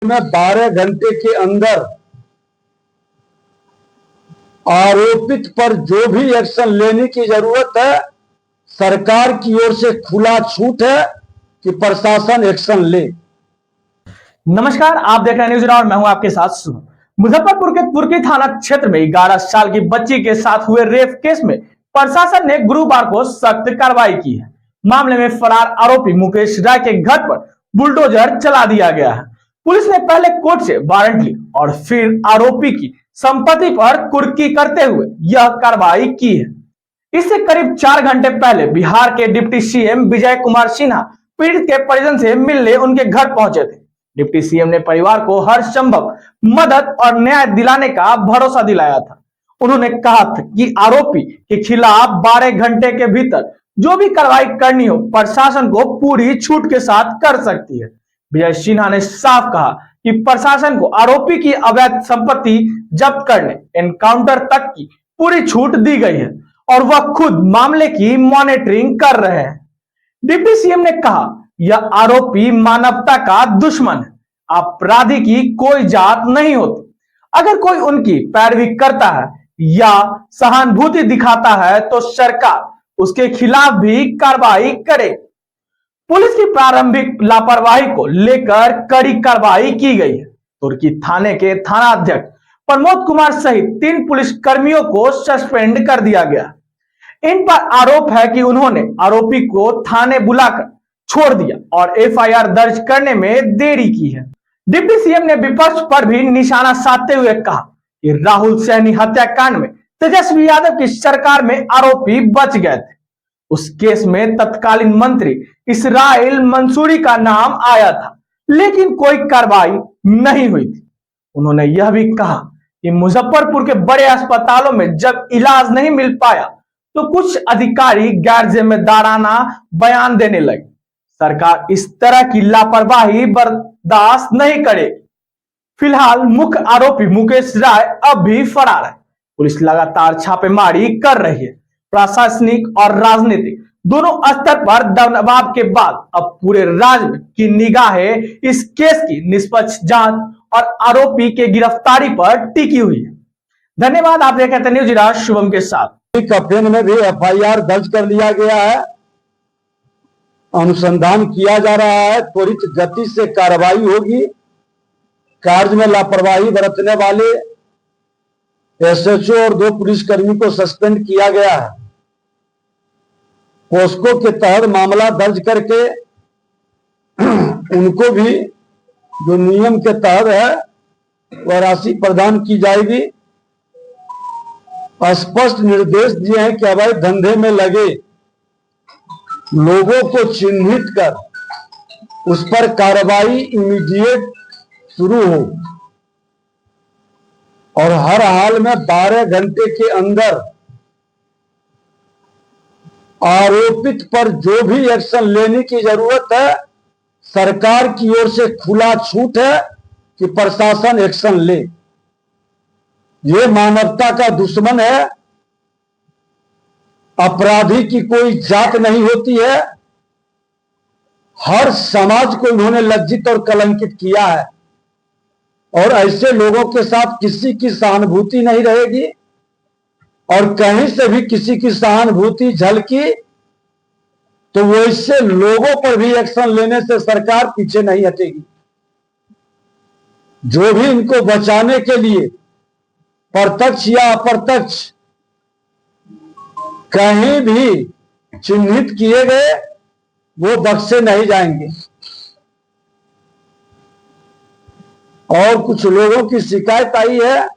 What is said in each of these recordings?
में 12 घंटे के अंदर आरोपित पर जो भी एक्शन लेने की जरूरत है, सरकार की ओर से खुला छूट है कि प्रशासन एक्शन ले। नमस्कार, आप देख रहे हैं न्यूज और मैं हूं आपके साथ शुभम। मुजफ्फरपुर के तुर्की थाना क्षेत्र में 11 साल की बच्ची के साथ हुए रेप केस में प्रशासन ने गुरुवार को सख्त कार्रवाई की है। मामले में फरार आरोपी मुकेश राय के घर पर बुलडोजर चला दिया गया है। पुलिस ने पहले कोर्ट से वारंट ली और फिर आरोपी की संपत्ति पर कुर्की करते हुए यह कार्रवाई की है। इससे करीब 4 घंटे पहले बिहार के डिप्टी सीएम विजय कुमार सिन्हा पीड़ित के परिजन से मिलने उनके घर पहुंचे थे। डिप्टी सीएम ने परिवार को हर संभव मदद और न्याय दिलाने का भरोसा दिलाया था। उन्होंने कहा था कि आरोपी के खिलाफ 12 घंटे के भीतर जो भी कार्रवाई करनी हो प्रशासन को पूरी छूट के साथ कर सकती है। विजय सिन्हा ने साफ कहा कि प्रशासन को आरोपी की अवैध संपत्ति जब्त करने, एनकाउंटर तक की पूरी छूट दी गई है और वह खुद मामले की मॉनिटरिंग कर रहे हैं। डिप्टी सीएम ने कहा, यह आरोपी मानवता का दुश्मन है। अपराधी की कोई जात नहीं होती। अगर कोई उनकी पैरवी करता है या सहानुभूति दिखाता है तो सरकार उसके खिलाफ भी कार्रवाई करे। पुलिस की प्रारंभिक लापरवाही को लेकर कड़ी कार्रवाई की गई है। तुर्की थाने के थाना अध्यक्ष प्रमोद कुमार सहित 3 पुलिस कर्मियों को सस्पेंड कर दिया गया। इन पर आरोप है कि उन्होंने आरोपी को थाने बुलाकर छोड़ दिया और एफआईआर दर्ज करने में देरी की है। डिप्टी सीएम ने विपक्ष पर भी निशाना साधते हुए कहा कि राहुल सैनी हत्याकांड में तेजस्वी यादव की सरकार में आरोपी बच गए थे। उस केस में तत्कालीन मंत्री इसराइल मंसूरी का नाम आया था, लेकिन कोई कार्रवाई नहीं हुई थी। उन्होंने यह भी कहा कि मुजफ्फरपुर के बड़े अस्पतालों में जब इलाज नहीं मिल पाया तो कुछ अधिकारी गैर जिम्मेदाराना बयान देने लगे। सरकार इस तरह की लापरवाही बर्दाश्त नहीं करेगी। फिलहाल मुख्य आरोपी मुकेश राय अब भी फरार है। पुलिस लगातार छापेमारी कर रही है। प्रशासनिक और राजनीतिक दोनों स्तर पर दबाव के बाद अब पूरे राज्य की निगाहें इस केस की निष्पक्ष जांच और आरोपी के गिरफ्तारी पर टिकी हुई है। धन्यवाद। आप देख रहे थे न्यूज राज शुभम के साथ। कफिन में भी एफआईआर दर्ज कर लिया गया है, अनुसंधान किया जा रहा है, त्वरित गति से कार्रवाई होगी। कार्य में लापरवाही बरतने वाले एसएचओ और 2 पुलिसकर्मी को सस्पेंड किया गया है। पोस्को के तहत मामला दर्ज करके उनको भी जो नियम के तहत है वह राशि प्रदान की जाएगी। स्पष्ट निर्देश दिए हैं कि अवैध धंधे में लगे लोगों को चिन्हित कर उस पर कार्रवाई इमीडिएट शुरू हो और हर हाल में 12 घंटे के अंदर आरोपित पर जो भी एक्शन लेने की जरूरत है, सरकार की ओर से खुला छूट है कि प्रशासन एक्शन ले। ये मानवता का दुश्मन है। अपराधी की कोई जात नहीं होती है। हर समाज को इन्होंने लज्जित और कलंकित किया है और ऐसे लोगों के साथ किसी की सहानुभूति नहीं रहेगी और कहीं से भी किसी की सहानुभूति झलकी तो वो इससे लोगों पर भी एक्शन लेने से सरकार पीछे नहीं हटेगी। जो भी इनको बचाने के लिए प्रत्यक्ष या अप्रत्यक्ष कहीं भी चिन्हित किए गए वो बख्शे नहीं जाएंगे। और कुछ लोगों की शिकायत आई है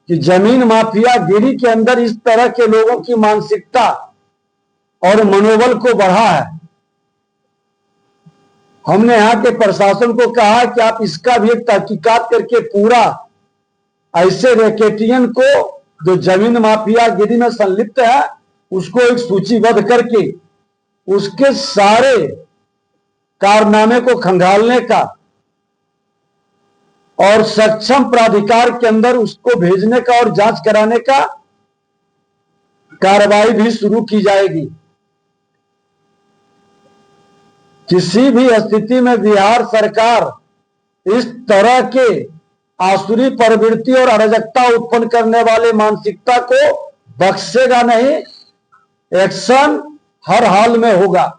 कि जमीन माफिया गिरी के अंदर इस तरह के लोगों की मानसिकता और मनोबल को बढ़ा है। हमने यहां के प्रशासन को कहा कि आप इसका भी एक तहकीकात करके पूरा ऐसे रैकेटियन को जो जमीन माफिया गिरी में संलिप्त है उसको एक सूचीबद्ध करके उसके सारे कारनामे को खंगालने का और सक्षम प्राधिकार के अंदर उसको भेजने का और जांच कराने का कार्रवाई भी शुरू की जाएगी। किसी भी स्थिति में बिहार सरकार इस तरह के आसुरी प्रवृत्ति और अराजकता उत्पन्न करने वाले मानसिकता को बख्शेगा नहीं। एक्शन हर हाल में होगा।